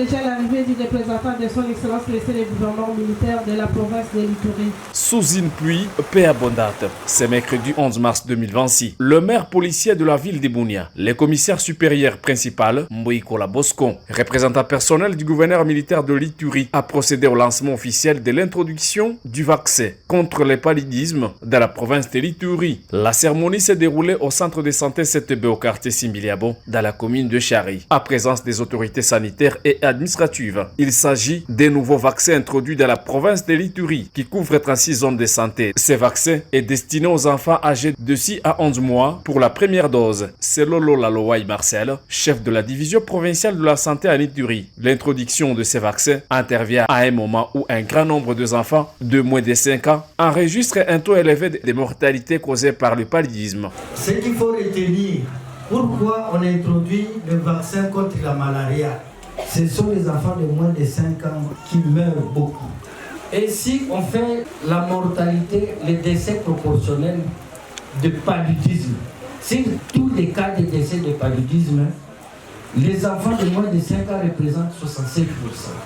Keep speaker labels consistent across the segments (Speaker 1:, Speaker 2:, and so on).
Speaker 1: Déjà l'arrivée du représentant de son Excellence le gouverneur militaire de la province de l'Ituri.
Speaker 2: Sous une pluie peu abondante, c'est mercredi 11 mars 2026. Le maire policier de la ville de Bunia, le commissaire supérieur principal, Mboikola Bosco, représentant personnel du gouverneur militaire de l'Ituri, a procédé au lancement officiel de l'introduction du vaccin contre le paludisme dans la province de l'Ituri. La cérémonie s'est déroulée au centre de santé CTB au quartier Simbiliabo, dans la commune de Chari, à présence des autorités sanitaires et administratives. Il s'agit des nouveaux vaccins introduits dans la province de l'Ituri, qui couvrent 36 zones de santé. Ce vaccin est destiné aux enfants âgés de 6 à 11 mois pour la première dose. C'est Lolo Lalowai Marcel, chef de la division provinciale de la santé à l'Ituri. L'introduction de ces vaccins intervient à un moment où un grand nombre d'enfants de moins de 5 ans enregistrent un taux élevé de mortalité causée par le paludisme.
Speaker 3: Ce qu'il faut retenir, pourquoi on introduit le vaccin contre la malaria? Ce sont les enfants de moins de 5 ans qui meurent beaucoup. Et si on fait la mortalité, les décès proportionnels de paludisme, sur tous les cas de décès de paludisme, les enfants de moins de 5 ans représentent 67%.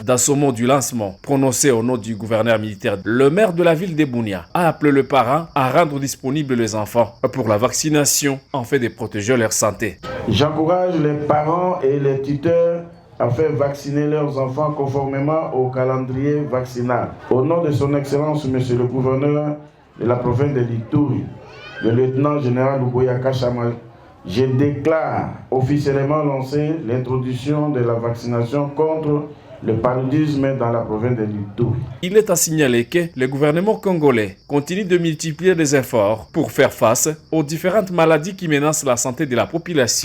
Speaker 2: Dans ce mot du lancement, prononcé au nom du gouverneur militaire, le maire de la ville de Bunia a appelé le parent à rendre disponibles les enfants pour la vaccination afin de protéger leur santé.
Speaker 4: J'encourage les parents et les tuteurs à faire vacciner leurs enfants conformément au calendrier vaccinal. Au nom de son Excellence, Monsieur le gouverneur de la province de l'Ituri, le lieutenant général Ugoya Kachama, je déclare officiellement lancer l'introduction de la vaccination contre le paludisme dans la province de l'Ituri.
Speaker 2: Il est à signaler que le gouvernement congolais continue de multiplier les efforts pour faire face aux différentes maladies qui menacent la santé de la population.